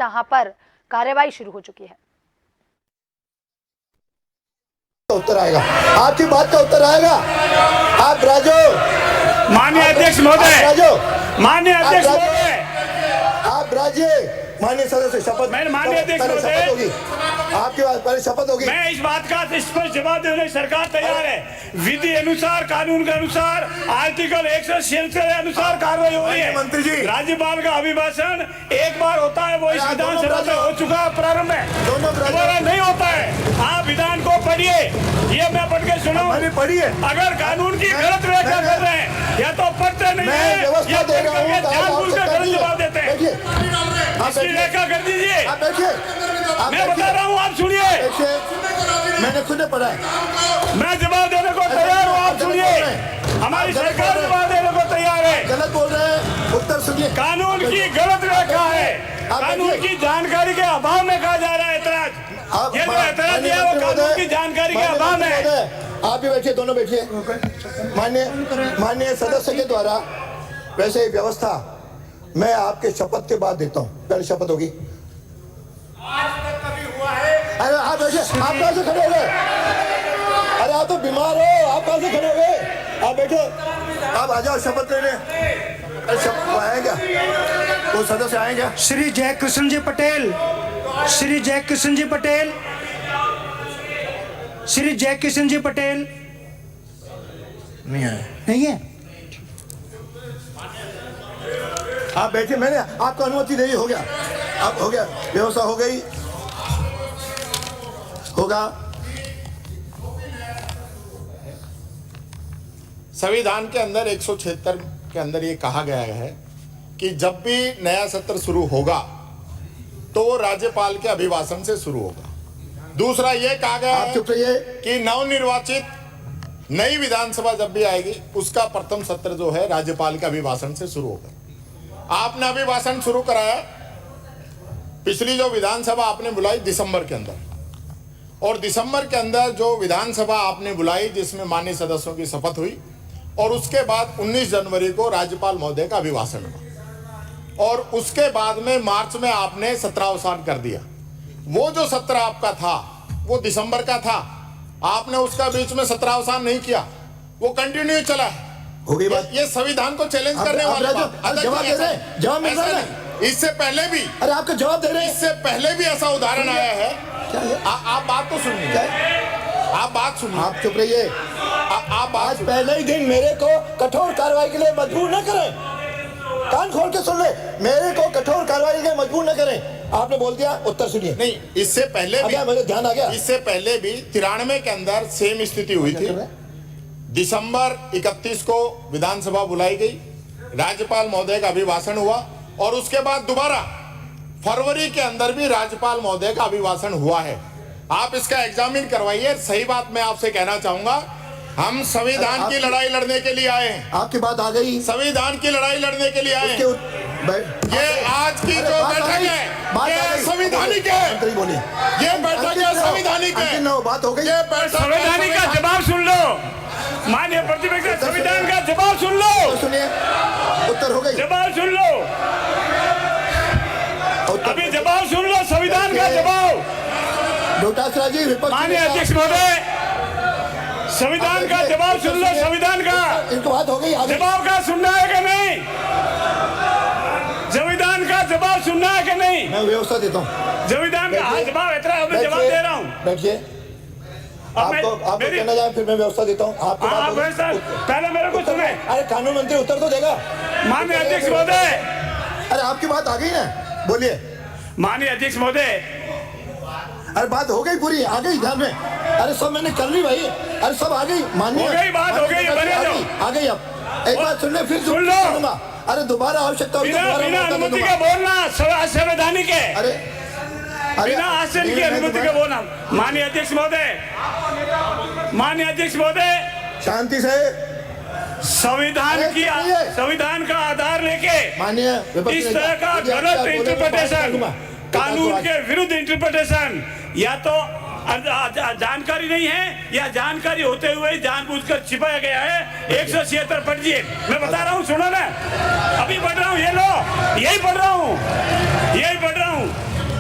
जहां पर कार्यवाही शुरू हो चुकी है। उत्तर आएगा, आपकी बात का उत्तर आएगा। आप राजो, माननीय अध्यक्ष महोदय, राजो, माननीय अध्यक्ष महोदय, आप राज्य माननीय सदस्य शपथ, माननीय अध्यक्ष शपथ होगी आपके पास, पहले शपथ होगी। मैं इस बात का स्पष्ट जवाब देने सरकार तैयार है। विधि अनुसार, कानून के अनुसार, आर्टिकल 176 के अनुसार कार्रवाई हो रही है। मंत्री जी, राज्यपाल का अभिभाषण एक बार होता है, वो इस विधानसभा में हो चुका है प्रारंभ में, दोबारा नहीं होता है। आप विधान को पढ़िए, ये मैं पढ़ के सुनाऊं, पढ़िए। अगर कानून की गलत व्याख्या कर रहे हैं या तो पढ़ते नहीं है या जानबूझकर गलत जवाब देते हैं। इसकी व्याख्या कर दीजिए। आप देखिए, मैं बता रहा हूँ, आप सुनिए। मैंने खुद पढ़ा है, मैं जवाब देने को तैयार हूँ, आप सुनिए। हमारी सरकार जवाब देने को तैयार है। गलत बोल रहे हैं, उत्तर सुनिए। कानून की गलत व्याख्या है, कानून की जानकारी के अभाव में कहा जा रहा है ऐतराज। ये जो ऐतराज दिया वो कानून की जानकारी के अभाव में है। आप भी बैठिए, दोनों बैठिए। माननीय सदस्य के द्वारा वैसे व्यवस्था मैं आपके शपथ के बाद देता हूँ, पहले शपथ होगी। आज तक कभी हुआ है? अरे आप बैठिए, आप कहाँ से खड़े हो गए? अरे आप तो बीमार हो, आप कहाँ से खड़े हो गए? आप बैठो, आप आ जाओ शपथ लेने। अरे शपथ आएगा, वो सदस्य आएंगे। श्री जयकृष्ण जी पटेल, श्री जयकृष्ण जी पटेल, श्री जयकृष्ण जी पटेल नहीं आए, नहीं है। आप बैठिए, मैंने आपको अनुमति दी, हो गया, अब हो गया, व्यवस्था हो गई, होगा। संविधान के अंदर 176 के अंदर ये कहा गया है कि जब भी नया सत्र शुरू होगा तो वो राज्यपाल के अभिभाषण से शुरू होगा। दूसरा ये कहा गया है कि नवनिर्वाचित नई विधानसभा जब भी आएगी उसका प्रथम सत्र जो है राज्यपाल के अभिभाषण से शुरू होगा। आपने अभिभाषण शुरू कराया, पिछली जो विधानसभा आपने बुलाई दिसंबर के अंदर, और दिसंबर के अंदर जो विधानसभा आपने बुलाई जिसमें माननीय सदस्यों की शपथ हुई, और उसके बाद 19 जनवरी को राज्यपाल महोदय का अभिभाषण हुआ, और उसके बाद में मार्च में आपने सत्रावसान कर दिया। वो जो सत्र आपका था वो दिसंबर का था, आपने उसका बीच में सत्रावसान नहीं किया, वो कंटिन्यू चला। हो गई बात। ये संविधान को चैलेंज करने वाला जवाब दे रहे हैं, जवाब मिल रहा है। इससे पहले भी, अरे आपका जवाब दे रहे हैं, इससे पहले भी ऐसा उदाहरण आया है। क्या है? आप बात तो सुनिए, आप बात सुनिए, आप चुप रहिए। आप बात आज पहले ही दिन मेरे को कठोर कार्रवाई के लिए मजबूर न करें, कान खोल के सुन ले, मेरे को कठोर कार्रवाई के लिए मजबूर न करें। आपने बोल दिया, उत्तर सुनिए। नहीं, इससे पहले भी मुझे ध्यान आ गया, इससे पहले भी 93 के अंदर सेम स्थिति हुई थी। दिसंबर 31 को विधानसभा बुलाई गई, राज्यपाल महोदय का अभिभाषण हुआ, और उसके बाद दोबारा फरवरी के अंदर भी राज्यपाल महोदय का अभिभाषण हुआ है। आप इसका एग्जामिन करवाइए। सही बात मैं आपसे कहना चाहूंगा, हम संविधान की लड़ाई लड़ने के लिए आए हैं। आपकी बात आ गई, संविधान की लड़ाई लड़ने के लिए आए हैं। ये आज की जो बैठक है ये संवैधानिक है। मंत्री बोलिए, ये बैठक है संवैधानिक है। बात हो गई, ये बैठक संवैधानिक का जवाब सुन लो, माननीय प्रतिपक्ष, संविधान का जवाब सुन लो। सुनिए, उत्तर हो गई, जवाब सुन लो, अभी जवाब सुन लो, संविधान का जवाब। डोटासरा जी, माननीय अध्यक्ष महोदय, संविधान का जवाब सुन लो, संविधान का इनकी बात हो गई, जवाब का सुनना है कि नहीं? संविधान का जवाब सुनना है कि नहीं? मैं व्यवस्था देता हूँ, संविधान का जवाब इतना मैं जवाब दे रहा हूँ। बैठिए, आपको कहना जाए फिर मैं व्यवस्था देता हूँ। आपको पहले मेरे को सुने। अरे कानून मंत्री उत्तर तो देगा। माननीय अध्यक्ष महोदय, अरे आपकी बात आ गई ना, बोलिए। माननीय अध्यक्ष महोदय, अरे बात हो गई पूरी, आ गई ध्यान में। अरे सब मैंने कर ली भाई, अरे सब आ गई, मानिए हो गई बात, हो गई, बने जाओ। आ गई। अब एक बात सुन ले, फिर सुन लो। सुनूंगा। अरे दोबारा आवश्यकता होगी तो दोबारा बिना मौका दे अनुमति दूंगा। के बोलना संवैधानिक है। अरे बिना आसन की अनुमति के बोलना। माननीय अध्यक्ष महोदय, माननीय अध्यक्ष महोदय, शांति से, संविधान का आधार लेके माननीय इस तरह का गलत इंटरप्रिटेशन, कानून के विरुद्ध इंटरप्रिटेशन, या तो जानकारी नहीं है या जानकारी होते हुए जानबूझकर छिपाया गया है। 176 पढ़िए, मैं बता रहा हूँ, सुनो ना, अभी पढ़ रहा हूँ, ये लो, यही पढ़ रहा हूँ, यही पढ़ रहा हूँ।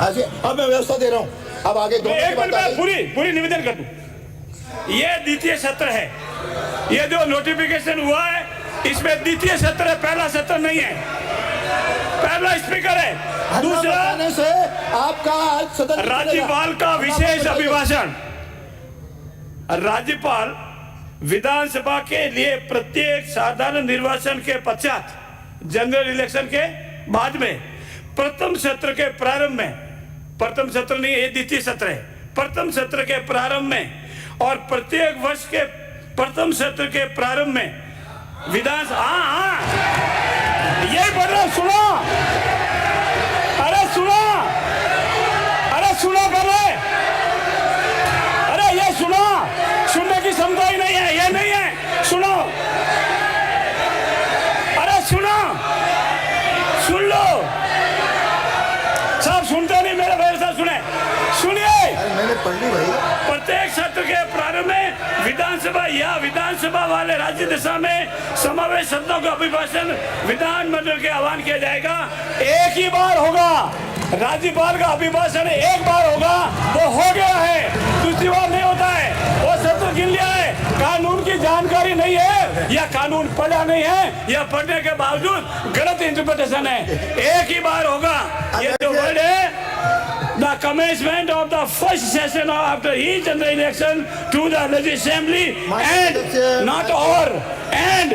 ऐसे अब मैं व्यवस्था दे रहा हूँ। अब आगे दोनों की एक मिनट बात आ में गई। पूरी निवेदन कर दूं। ये द्वितीय सत्र है, ये जो नोटिफिकेशन हुआ है इसमें द्वितीय सत्र है, पहला सत्र नहीं है। पहला स्पीकर है, दूसरा बताने से आपका आज सदन राज्यपाल का विशेष अभिभाषण। राज्यपाल विधानसभा के लिए प्रत्येक साधारण निर्वाचन के पश्चात, जनरल इलेक्शन के बाद में, प्रथम सत्र के प्रारंभ में, प्रथम सत्र नहीं है, ये द्वितीय सत्र है, प्रथम सत्र के प्रारंभ में और प्रत्येक वर्ष के प्रथम सत्र के प्रारंभ में विधान, हाँ यही पढ़ रहा, सुनो, अरे सुनो, अरे सुनो पहले, अरे ये सुनो, सुनने की क्षमता ही नहीं है, ये नहीं है, सुनो, अरे सुनो, सुन लो, सब सुनते नहीं, मेरे भाई साहब सुने, सुनिए। मैंने पढ़ ली भाई। प्रत्येक सत्र के प्रारंभ में विधानसभा या विधानसभा वाले राज्य दिशा में समावेश शब्दों का अभिभाषण विधानमंडल के आह्वान किया जाएगा। एक ही बार होगा, राज्यपाल का अभिभाषण एक बार होगा, वो हो गया है, दूसरी बार नहीं होता है। वो सत्र गिन लिया है, कानून की जानकारी नहीं है या कानून पढ़ा नहीं है या पढ़ने के बावजूद गलत इंटरप्रिटेशन है। एक ही बार होगा। ये जो वर्ड है, the commencement of the first session after each general election to the legislative assembly and not or and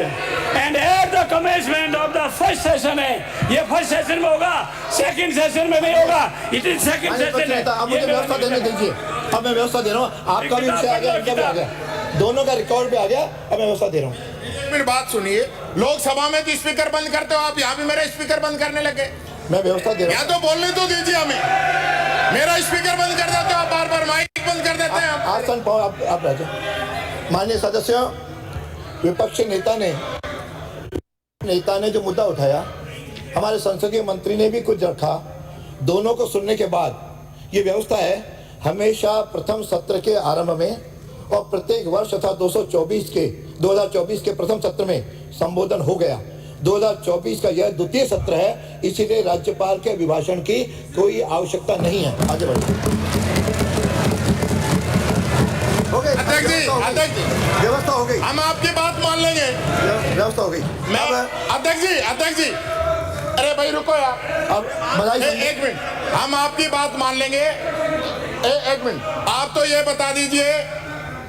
at the commencement of the first session है, ये फर्स्ट सेशन में होगा, सेकंड सेशन में नहीं होगा। इट इज सेकंड सेशन है। अब मुझे व्यवस्था देने दीजिए। अब मैं व्यवस्था दे रहा हूँ, आपका भी विषय आ गया, इनका भी आ गया, दोनों का रिकॉर्ड भी आ गया। अब मैं व्यवस्था दे रहा हूँ। मेरी बात सुनिए, लोकसभा में तो स्पीकर बंद करते हो आप, यहाँ भी मेरा स्पीकर बंद करने लगे। मैं व्यवस्था दे रहा या तो बोलने तो दीजिए हमें, मेरा स्पीकर बंद कर देते हो आप, बार बार माइक बंद कर देते हैं आप। आसन पाओ, आप राजा। माननीय सदस्यों, विपक्षी नेता ने जो मुद्दा उठाया, हमारे संसदीय मंत्री ने भी कुछ रखा, दोनों को सुनने के बाद ये व्यवस्था है, हमेशा प्रथम सत्र के आरंभ में और प्रत्येक वर्ष तथा 2024 के प्रथम सत्र में संबोधन हो गया। 2024 का यह द्वितीय सत्र है, इसीलिए राज्यपाल के अभिभाषण की कोई आवश्यकता नहीं है। आगे बढ़िए। हो गई अध्यक्ष जी, व्यवस्था हो गई, हम आपकी बात मान लेंगे। व्यवस्था हो गई। अध्यक्ष जी, अरे भाई रुको यार, अब बधाई। एक मिनट, हम आपकी बात मान लेंगे। एक मिनट, आप तो ये बता दीजिए,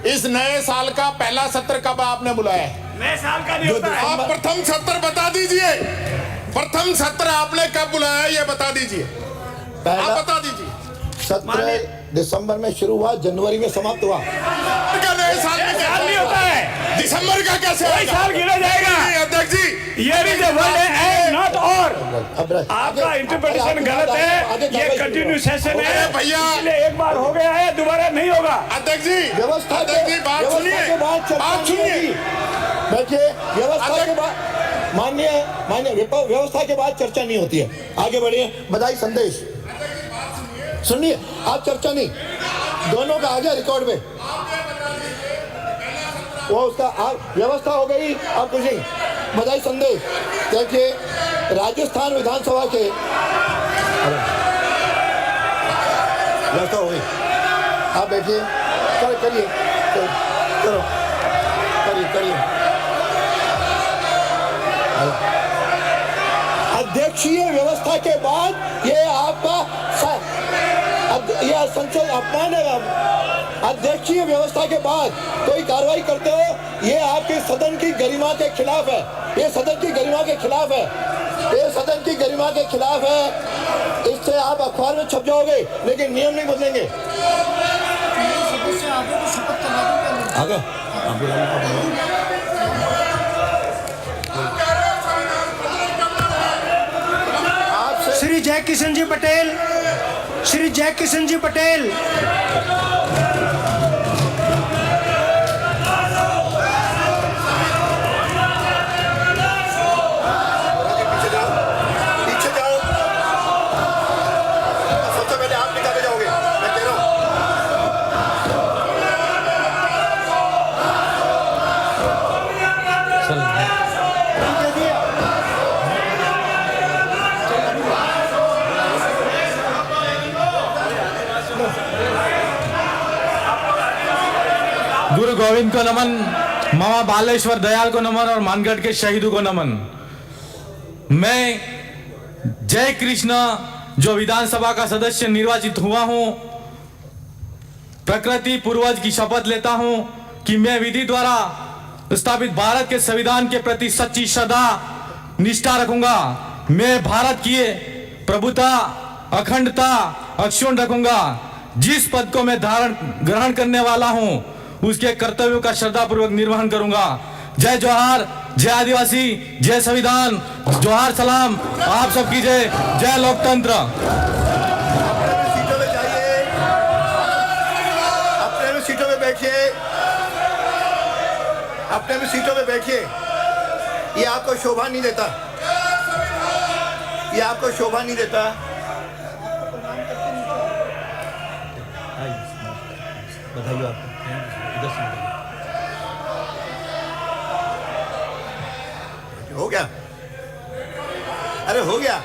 इस नए साल का पहला सत्र कब आपने बुलाया है? नए साल का नहीं होता है। आप प्रथम सत्र बता दीजिए, प्रथम सत्र आपने कब बुलाया है, ये बता दीजिए, आप बता दीजिए। सत्र दिसंबर में शुरू हुआ, जनवरी में समाप्त हुआ। नए साल में साल नहीं होता है, दिसंबर का कैसे कोई साल गिना जाएगा। अध्यक्ष जी, ये भी जो वर्ड है एंड नॉट और, अब आपका इंटरप्रिटेशन गलत है। ये कंटिन्यू सेशन है भैया, इसलिए एक बार हो गया है, दोबारा नहीं होगा। अध्यक्ष जी, व्यवस्था अध्यक्ष जी बात सुनिए, बात सुनिए। देखिए, व्यवस्था के बाद माननीय व्यवस्था के बाद चर्चा नहीं होती है। आगे बढ़िए। बधाई संदेश सुनिए, आप चर्चा नहीं, दोनों का आ गया रिकॉर्ड में, वो उसका व्यवस्था हो गई। आप कुछ नहीं, बधाई संदेश। देखिए, राजस्थान विधानसभा के व्यवस्था हो गई। आप देखिए, करिए, अध्यक्षीय व्यवस्था के बाद ये आपका यह संसद अपमान है। अध्यक्षीय व्यवस्था के बाद कोई कार्रवाई करते हो, ये आपके सदन की गरिमा के खिलाफ है। ये सदन की गरिमा के खिलाफ है, ये सदन की गरिमा के खिलाफ है। इससे आप अखबार में छप जाओगे, लेकिन नियम नहीं बदलेंगे। आगे श्री जय किशन जी पटेल, श्री जय किशन जी पटेल। पीछे जाओ, सबसे पहले आप निकाले जाओगे, मैं कह रहा हूँ। गुरु गोविंद को नमन, मामा बालेश्वर दयाल को नमन और मानगढ़ के शहीदों को नमन। मैं जय कृष्ण जो विधानसभा का सदस्य निर्वाचित हुआ हूं, प्रकृति पूर्वज की शपथ लेता हूं कि मैं विधि द्वारा स्थापित भारत के संविधान के प्रति सच्ची श्रद्धा निष्ठा रखूंगा। मैं भारत की प्रभुता, अखंडता अक्षुण्ण रखूंगा। जिस पद को मैं ग्रहण करने वाला हूं, उसके कर्तव्यों का श्रद्धापूर्वक निर्वहन करूंगा। जय जोहार, जय आदिवासी, जय संविधान, जोहार सलाम, आप सबकी जय, जय लोकतंत्र। सीटों में जाइए, अपने सीटों में बैठिए, अपने भी सीटों में बैठिए। ये आपको शोभा नहीं देता, ये आपको शोभा नहीं देता। बधाई हो आपको। हो गया, अरे हो गया।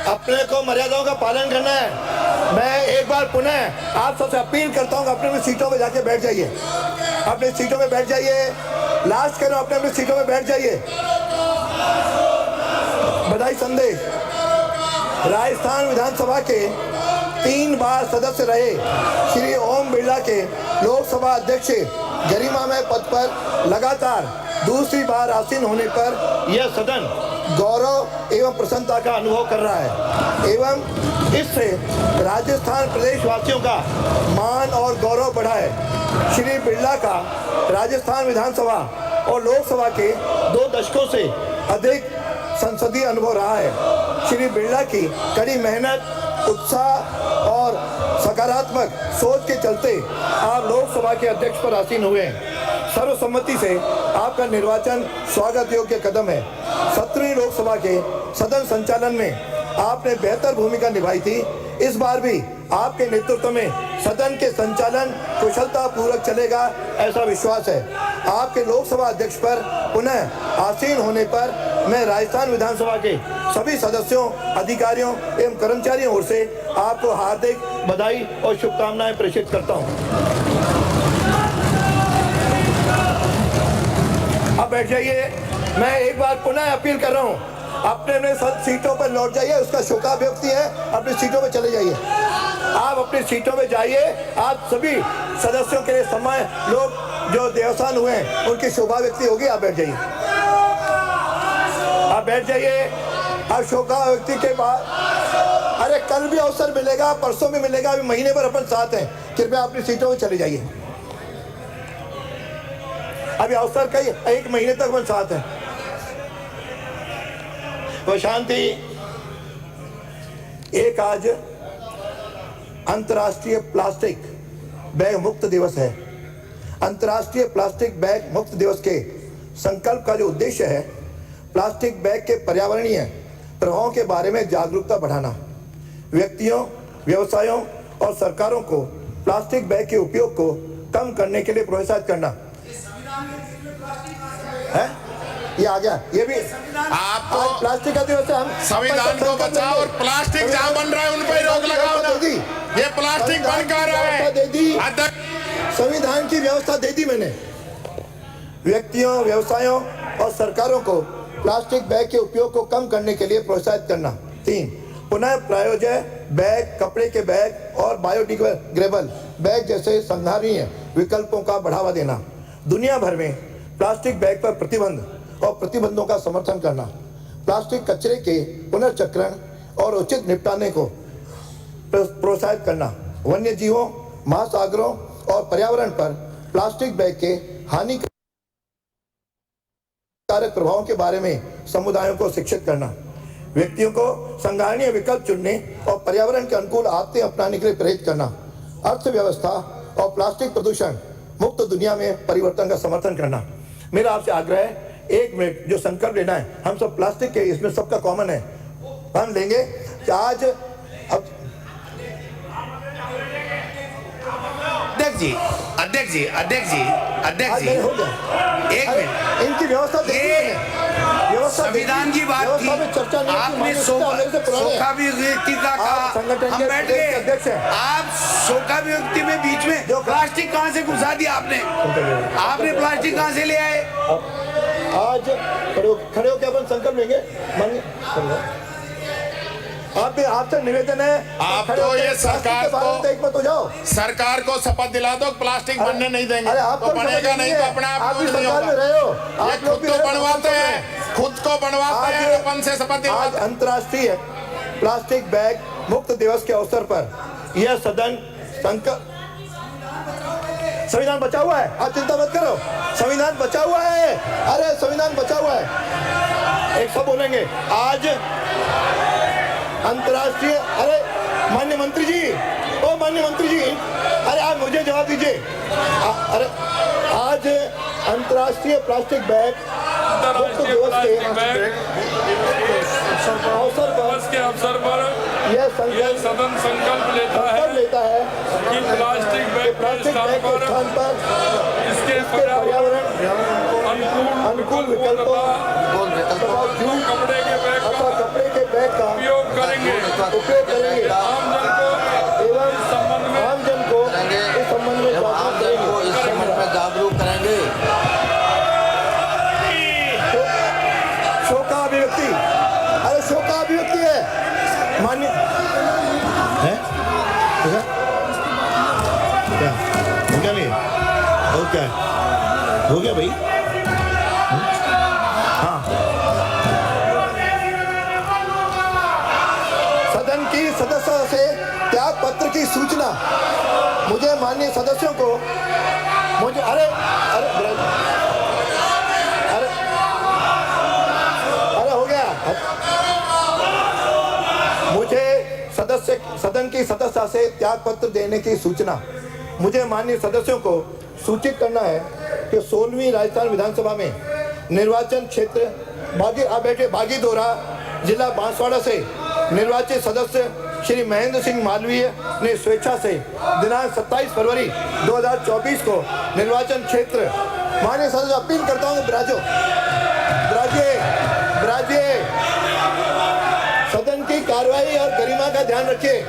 अपने को मर्यादाओं का पालन करना है। मैं एक बार पुनः आप सबसे अपील करता हूं कि अपने सीटों में जाके बैठ जाइए, अपनी सीटों में बैठ जाइए। लास्ट करो, अपने सीटों में बैठ जाइए। बधाई संदेश। राजस्थान विधानसभा के 3 बार सदस्य रहे श्री ओम बिरला के लोकसभा अध्यक्ष गरिमामय पद पर लगातार दूसरी बार आसीन होने पर यह सदन गौरव एवं प्रसन्नता का अनुभव कर रहा है एवं इससे राजस्थान प्रदेश वासियों का मान और गौरव बढ़ा है। श्री बिरला का राजस्थान विधानसभा और लोकसभा के 2 दशकों से अधिक संसदीय अनुभव रहा है। श्री बिरला की कड़ी मेहनत, उत्साह और सकारात्मक सोच के चलते आप लोकसभा के अध्यक्ष पर आसीन हुए हैं। सर्वसम्मति से आपका निर्वाचन स्वागत योग्य कदम है। 17वीं लोकसभा के सदन संचालन में आपने बेहतर भूमिका निभाई थी। इस बार भी आपके नेतृत्व में सदन के संचालन कुशलता पूर्वक चलेगा, ऐसा विश्वास है। आपके लोकसभा अध्यक्ष पर पुनः आसीन होने पर मैं राजस्थान विधानसभा के सभी सदस्यों, अधिकारियों एवं कर्मचारियों ओर से आपको हार्दिक बधाई और शुभकामनाएं प्रेषित करता हूं। अब बैठ जाइए। मैं एक बार पुनः अपील कर रहा हूं, अपने सीटों पर लौट जाइए। उसका शोकाभिव्यक्ति है, अपनी सीटों में चले जाइए। आप अपनी सीटों में जाइए। आप सभी सदस्यों के समय लोग जो देवसान हुए हैं उनकी शोभाव्यक्ति होगी। आप बैठ जाइए, आप बैठ जाइए। अब शोकाव्यक्ति के बाद अरे कल भी अवसर मिलेगा, परसों भी मिलेगा, अभी महीने भर अपन साथ हैं। कृपया अपनी सीटों में चले जाइए। अभी अवसर कई 1 महीने तक अपन साथ हैं। तो शांति। एक आज अंतर्राष्ट्रीय प्लास्टिक बैग मुक्त दिवस है। अंतर्राष्ट्रीय प्लास्टिक बैग मुक्त दिवस के संकल्प का जो उद्देश्य है, प्लास्टिक बैग के पर्यावरणीय प्रभावों के बारे में जागरूकता बढ़ाना, व्यक्तियों, व्यवसायों और सरकारों को प्लास्टिक बैग के उपयोग को कम करने के लिए प्रोत्साहित करना है। ये आ गया, ये भी आपको आज प्लास्टिक का दिवस है। हम संविधान को बचाओ और प्लास्टिक जहां बन रहा है उन पर रोक लगाओ ना। ये प्लास्टिक बन कर रहा है। दे दी, संविधान की व्यवस्था दे दी मैंने। व्यक्तियों, व्यवसायों और सरकारों को प्लास्टिक बैग के उपयोग को कम करने के लिए प्रोत्साहित करना। 3, पुनः प्रायोज्य बैग, कपड़े के बैग और बायोडिग्रेडेबल बैग जैसे संधारणीय विकल्पों का बढ़ावा देना। दुनिया भर में प्लास्टिक बैग पर प्रतिबंध और प्रतिबंधों का समर्थन करना। प्लास्टिक कचरे के पुनर्चक्रण और उचित निपटाने को प्रोत्साहित करना। वन्य जीवों, महासागरों और पर्यावरण पर प्लास्टिक बैग के हानिकारक प्रभावों के बारे में समुदायों को शिक्षित करना। व्यक्तियों को संधारणीय विकल्प चुनने और पर्यावरण के अनुकूल आदतें अपनाने के लिए प्रेरित करना। अर्थव्यवस्था और प्लास्टिक प्रदूषण मुक्त दुनिया में परिवर्तन का समर्थन करना। मेरा आपसे आग्रह है, 1 मिनट जो संकल्प लेना है, हम सब प्लास्टिक के, इसमें सबका कॉमन है, हम लेंगे कि आज अब अध्यक्ष जी आज नहीं हो गया। एक अरे, मिनट, इनकी व्यवस्था देखी ये मैंने। व्यवस्था संविधान देखी। की बात व्यवस्था थी, में चर्चा नहीं की। आपने माननीय अंग्रेज से पुराने हैं। शोकाभिव्यक्ति का आप कहा, संगठन हम के बैठ प्रदेश के गए, अध्यक्ष हैं। आप शोकाभिव्यक्ति में बीच में जो- प्लास्टिक कहाँ से घुसा दिया आपने प्लास्टिक कहाँ से ले आए? आज खड़े होकर अपन संकल्प लेंगे। माननीय आपसे निवेदन है, आप खड़े तो होकर ये प्लास्टिक सरकार के बारे में को- तो एक मत हो जाओ। सरकार को शपथ दिला दो, प्लास्टिक बनने नहीं देंगे। अरे आप तो बनेगा नहीं तो अपने आप भी यूज नहीं सरकार में होगा। रहे हो, ये आप लोग खुद भी को रहे हो, बनवाते हैं, खुद को बनवाते हैं, अपन से शपथ आज दिलवाते हैं। अंतर्राष्ट्रीय प्लास्टिक बैग मुक्त दिवस के अवसर पर यह सदन संकल्प, संविधान बचा हुआ है, आप चिंता मत करो, संविधान बचा हुआ है। अरे संविधान बचा हुआ है, एक सब बोलेंगे आज अंतर्राष्ट्रीय। अरे माननीय मंत्री जी, ओ माननीय मंत्री जी, अरे आप मुझे जवाब दीजिए। अरे आज अंतर्राष्ट्रीय प्लास्टिक बैग मुक्त दिवस के अवसर पर यह सदन संकल्प लेता है कि प्लास्टिक बैग के स्थान पर इसके पर्यावरण अनुकूल विकल्पों तथा जूट कपड़े के बैग का अथवा कपड़े के बैग का उपयोग करेंगे। एवं आम जन को इस संबंध में जागरूक करेंगे। शोका अभिव्यक्ति, अरे शोका अभिव्यक्ति है मान्य है क्या हो गया नहीं और क्या हो गया भाई। हाँ, सदन की सदस्यों से त्याग पत्र की सूचना मुझे माननीय सदस्यों को मुझे अरे अरे अरे अरे हो गया। मुझे सदन की सदस्यता से त्याग पत्र देने की सूचना मुझे माननीय सदस्यों को सूचित करना है कि 16वीं राजस्थान विधानसभा में निर्वाचन क्षेत्र बागीदोरा जिला बांसवाड़ा से निर्वाचित सदस्य श्री महेंद्र सिंह मालवीय ने स्वेच्छा से दिनांक 27 फरवरी 2024 को निर्वाचन क्षेत्र, माननीय सदस्य अपील करता हूँ ब्राजिए सदन की कार्रवाई और गरिमा का ध्यान रखिए।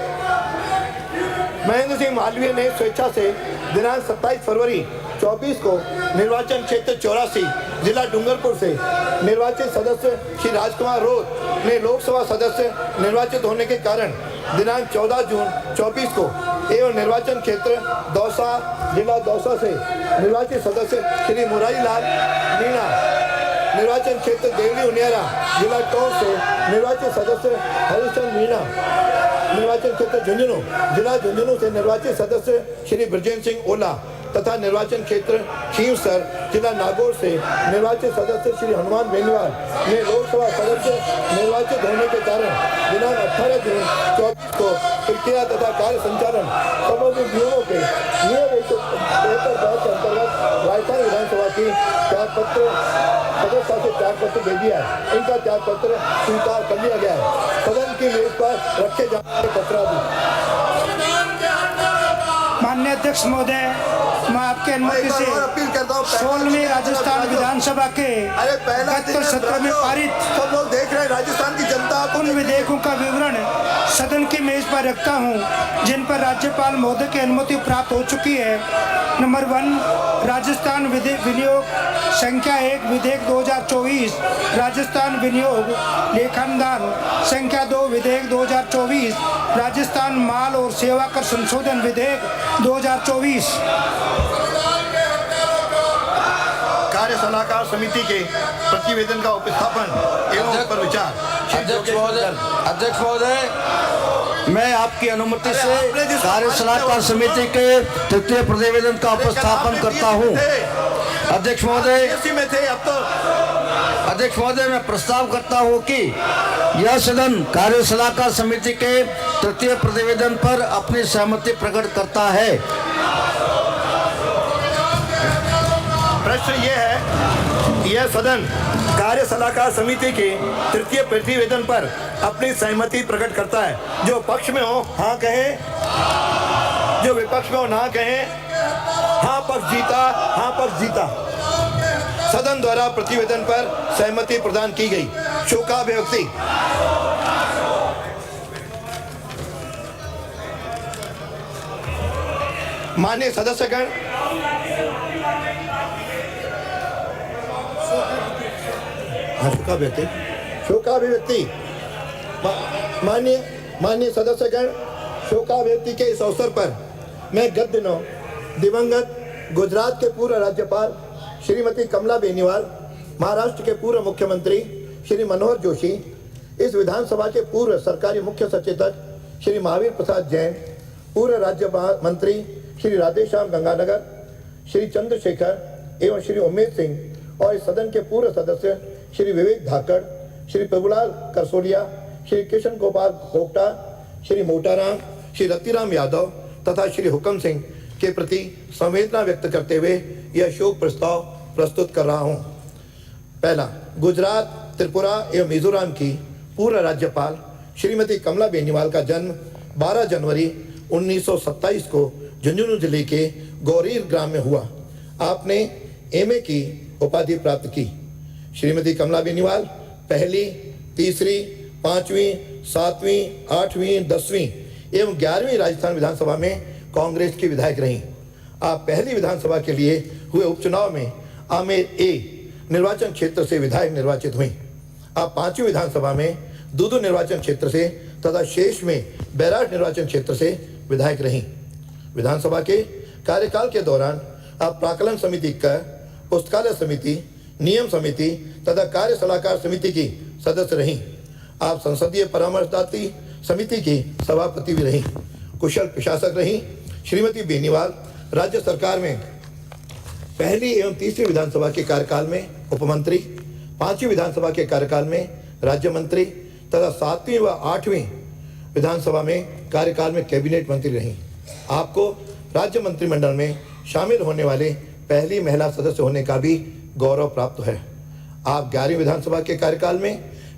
महेंद्र सिंह मालवीय ने स्वेच्छा से दिनांक 27 फरवरी 24 को निर्वाचन क्षेत्र 84 जिला डूंगरपुर से निर्वाचित सदस्य श्री राजकुमार रोत ने लोकसभा सदस्य निर्वाचित होने के कारण दिनांक 14 जून 24 को एवं निर्वाचन क्षेत्र दौसा जिला दौसा से निर्वाचित सदस्य श्री मुरारी लाल मीणा, निर्वाचन क्षेत्र देवली उनियारा जिला टोंक से निर्वाचित सदस्य हरिचंद मीणा, निर्वाचन क्षेत्र झुंझुनू जिला झुंझुनू से निर्वाचित सदस्य श्री ब्रजेंद्र सिंह ओला तथा निर्वाचन क्षेत्र खींवसर जिला नागौर से निर्वाचित सदस्य श्री हनुमान बेनीवाल ने लोकसभा सदस्य निर्वाचित होने के कारण दिनांक 18 जून 24 को प्रक्रिया तथा कार्य संचालन संबंधित नियमों के नियम 173 के अंतर्गत राजस्थान विधानसभा की त्याग पत्र सदस्यता से त्याग पत्र दे दिया है। इनका त्याग पत्र स्वीकार कर लिया गया है। सदन की मेज पर रखे जाने वाले पत्रादि। माननीय अध्यक्ष महोदय, मैं आपके अनुमति से 16वीं राजस्थान विधानसभा के अरे पहला बहत्तर सत्र में पारित सब लोग देख रहे हैं, राजस्थान की जनता उन विधेयकों का विवरण सदन की मेज पर रखता हूं जिन पर राज्यपाल महोदय की अनुमति प्राप्त हो चुकी है। नंबर 1, राजस्थान विनियोग संख्या 1 विधेयक 2024, राजस्थान विनियोग लेखानुदान संख्या 2 विधेयक 2024, राजस्थान माल और सेवा कर संशोधन विधेयक 2024। कार्य सलाहकार समिति के प्रतिवेदन का उपस्थापन एवं पर विचार। अध्यक्ष महोदय, मैं आपकी अनुमति से कार्य सलाहकार समिति के तृतीय प्रतिवेदन का उपस्थापन करता हूं। अध्यक्ष महोदय, अध्यक्ष महोदय, मैं प्रस्ताव करता हूं कि यह सदन कार्य सलाहकार समिति के तृतीय प्रतिवेदन पर अपनी सहमति प्रकट करता है। प्रश्न ये है यह सदन कार्य सलाहकार समिति के तृतीय प्रतिवेदन पर अपनी सहमति प्रकट करता है। जो पक्ष में हो हाँ कहें, जो विपक्ष में हो ना कहें। हाँ पक्ष जीता, हाँ पक्ष जीता। सदन द्वारा प्रतिवेदन पर सहमति प्रदान की गई। शोकाभिव्यक्ति। माननीय सदस्यगण, शोकाभिव्यक्ति। माननीय सदस्यगण, शोकाभिव्यक्ति के इस अवसर पर मैं गत दिनों दिवंगत गुजरात के पूर्व राज्यपाल श्रीमती कमला बेनीवाल, महाराष्ट्र के पूर्व मुख्यमंत्री श्री मनोहर जोशी, इस विधानसभा के पूर्व सरकारी मुख्य सचेतक श्री महावीर प्रसाद जैन, पूर्व राज्य मंत्री श्री राधेश्याम गंगानगर, श्री चंद्रशेखर एवं श्री उमेश सिंह और इस सदन के पूर्व सदस्य श्री विवेक धाकड़, श्री प्रभुलाल करसोलिया, श्री कृष्ण गोपाल खोपटा, श्री मोटाराम, श्री रतिराम यादव तथा श्री हुक्म सिंह के प्रति संवेदना व्यक्त करते हुए यह शोक प्रस्ताव प्रस्तुत कर रहा हूं। पहला, गुजरात, त्रिपुरा एवं मिजोरम की पूर्व राज्यपाल श्रीमती कमला बेनीवाल का जन्म 12 जनवरी 1927 को झुंझुनू जिले के गौरीर ग्राम में हुआ। आपने एमए की उपाधि प्राप्त की। श्रीमती कमला बेनीवाल पहली, तीसरी, 5वीं, 7वीं, 8वीं, 10वीं एवं 11वीं राजस्थान विधानसभा में कांग्रेस की विधायक रहीं। आप पहली विधानसभा के लिए हुए उपचुनाव में आमेर ए निर्वाचन क्षेत्र से विधायक निर्वाचित हुई। आप 5वीं विधानसभा में दूदू निर्वाचन क्षेत्र से तथा शेष में बैराट निर्वाचन क्षेत्र से विधायक रहीं। विधानसभा के कार्यकाल के दौरान आप प्राक्कलन समिति का, पुस्तकालय समिति, नियम समिति तथा कार्य सलाहकार समिति की सदस्य रहीं। आप संसदीय परामर्शदात्री समिति की सभापति भी रहीं। कुशल प्रशासक रहीं। श्रीमती बेनीवाल राज्य सरकार में पहली एवं तीसरी विधानसभा के कार्यकाल में उपमंत्री, 5वीं विधानसभा के कार्यकाल में राज्य मंत्री तथा 7वीं व 8वीं विधानसभा में कार्यकाल में कैबिनेट मंत्री रहीं। आपको राज्य मंत्रिमंडल में शामिल होने वाले पहली महिला सदस्य होने का भी गौरव प्राप्त है। आप 11वीं विधानसभा के कार्यकाल में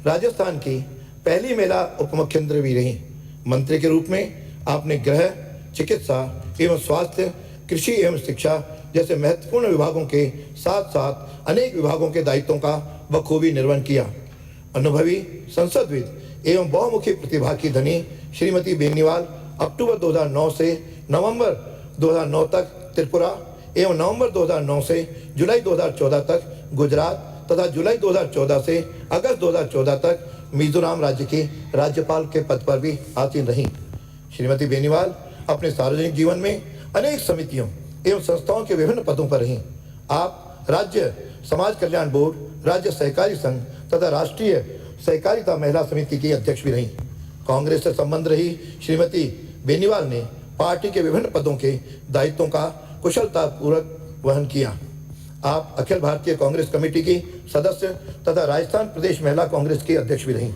राजस्थान की पहली महिला उप मुख्यमंत्री भी रहीं। मंत्री के रूप में आपने गृह, चिकित्सा एवं स्वास्थ्य, कृषि एवं शिक्षा जैसे महत्वपूर्ण विभागों के साथ साथ अनेक विभागों के दायित्वों का बखूबी निर्वहन किया। अनुभवी संसदविद एवं बहुमुखी प्रतिभा की धनी श्रीमती बेनीवाल अक्टूबर 2009 से नवंबर 2009 तक त्रिपुरा एवं नवंबर 2009 से जुलाई 2014 तक गुजरात तथा जुलाई 2014 से अगस्त 2014 तक मिजोरम राज्य की राज्यपाल के पद पर भी आसीन रहीं। श्रीमती बेनीवाल अपने सार्वजनिक जीवन में अनेक समितियों एवं संस्थाओं के विभिन्न पदों पर रहीं। आप राज्य समाज कल्याण बोर्ड, राज्य सहकारी संघ तथा राष्ट्रीय सहकारिता महिला समिति की अध्यक्ष भी रहीं। कांग्रेस से संबंध रही श्रीमती बेनीवाल ने पार्टी के विभिन्न पदों के दायित्वों का कुशलतापूर्वक वहन किया। आप अखिल भारतीय कांग्रेस कमेटी की सदस्य तथा राजस्थान प्रदेश महिला कांग्रेस की अध्यक्ष भी रहीं।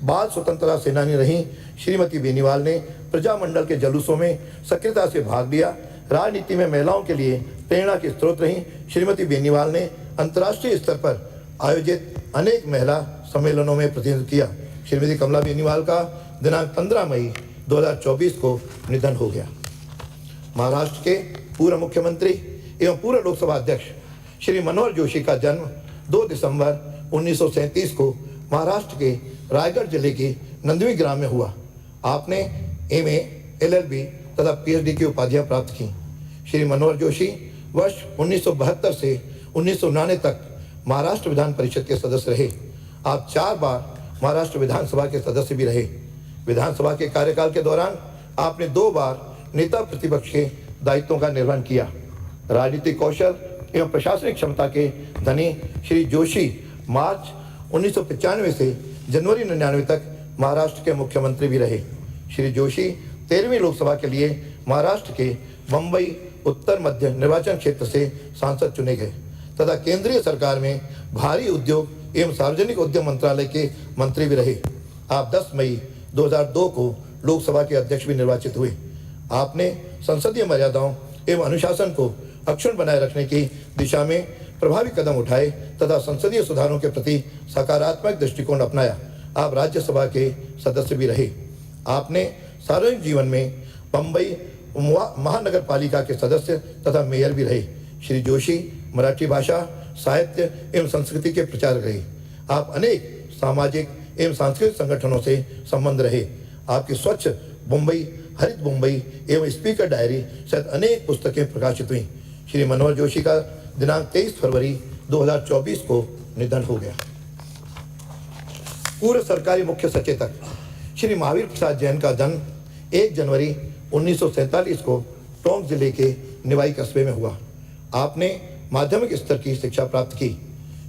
बाल स्वतंत्रता सेनानी रहीं श्रीमती बेनीवाल ने प्रजामंडल के जुलूसों में सक्रियता से भाग लिया। राजनीति में महिलाओं के लिए प्रेरणा के स्रोत रहीं श्रीमती बेनीवाल ने अंतर्राष्ट्रीय स्तर पर आयोजित अनेक महिला सम्मेलनों में प्रतिनिधित्व किया। श्रीमती कमला बेनीवाल का दिनांक 15 मई 2024 को निधन हो गया। महाराष्ट्र के पूर्व मुख्यमंत्री एवं पूर्व लोकसभा अध्यक्ष श्री मनोहर जोशी का जन्म 2 दिसंबर 1937 को महाराष्ट्र के रायगढ़ जिले के नंदवी ग्राम में हुआ। आपने एमए, एलएलबी तथा पीएचडी की उपाधियां प्राप्त की। श्री मनोहर जोशी वर्ष 1972 से 1999 तक महाराष्ट्र विधान परिषद के सदस्य रहे। आप 4 बार महाराष्ट्र विधानसभा के सदस्य भी रहे। विधानसभा के कार्यकाल के दौरान आपने 2 बार नेता प्रतिपक्ष के दायित्वों का निर्वहन किया। राजनीतिक कौशल एवं प्रशासनिक क्षमता के धनी श्री जोशी मार्च 1995 से जनवरी 99 तक महाराष्ट्र के मुख्यमंत्री भी रहे। श्री जोशी 13वीं लोकसभा के लिए महाराष्ट्र के बम्बई उत्तर मध्य निर्वाचन क्षेत्र से सांसद चुने गए तथा केंद्रीय सरकार में भारी उद्योग एवं सार्वजनिक उद्यम मंत्रालय के मंत्री भी रहे। आप 10 मई 2002 को लोकसभा के अध्यक्ष भी निर्वाचित हुए। आपने संसदीय मर्यादाओं एवं अनुशासन को अक्षुण्ण बनाए रखने की दिशा में प्रभावी कदम उठाए तथा संसदीय सुधारों के प्रति सकारात्मक दृष्टिकोण अपनाया। आप राज्यसभा के सदस्य भी रहे। आपने सार्वजनिक जीवन में बम्बई महानगर पालिका के सदस्य तथा मेयर भी रहे। श्री जोशी मराठी भाषा, साहित्य एवं संस्कृति के प्रचारक रहे। आप अनेक सामाजिक एवं सांस्कृतिक संगठनों से संबंध रहे। आपकी स्वच्छ मुंबई, हरित मुंबई एवं स्पीकर डायरी सहित अनेक पुस्तकें प्रकाशित हुई। श्री मनोहर जोशी का दिनांक 23 फरवरी 2024 को निधन हो गया। पूर्व सरकारी मुख्य सचेतक श्री महावीर प्रसाद जैन का जन्म 1 जनवरी 1947 को टोंक जिले के निवाई कस्बे में हुआ। आपने माध्यमिक स्तर की शिक्षा प्राप्त की।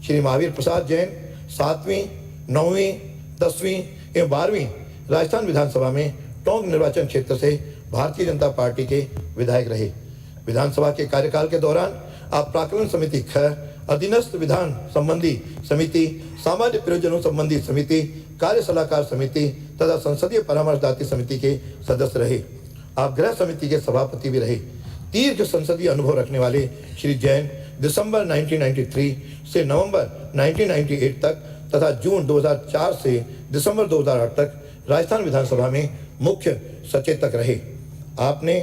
श्री महावीर प्रसाद जैन 7वीं, 9वीं, 10वीं एवं 12वीं राजस्थान विधानसभा में टोंक निर्वाचन क्षेत्र से भारतीय जनता पार्टी के विधायक रहे। विधानसभा के कार्यकाल के दौरान आप प्राक्कलन समिति ख, अधीनस्थ विधान संबंधी समिति, सामान्य प्रयोजनों संबंधी समिति, कार्य सलाहकार समिति तथा संसदीय परामर्शदात्री समिति के सदस्य रहे। आप गृह समिति के सभापति भी रहे। दीर्घ संसदीय अनुभव रखने वाले श्री जैन दिसंबर 1993 से नवंबर 1998 तक तथा जून 2004 से दिसंबर 2008 तक राजस्थान विधानसभा में मुख्य सचेतक रहे। आपने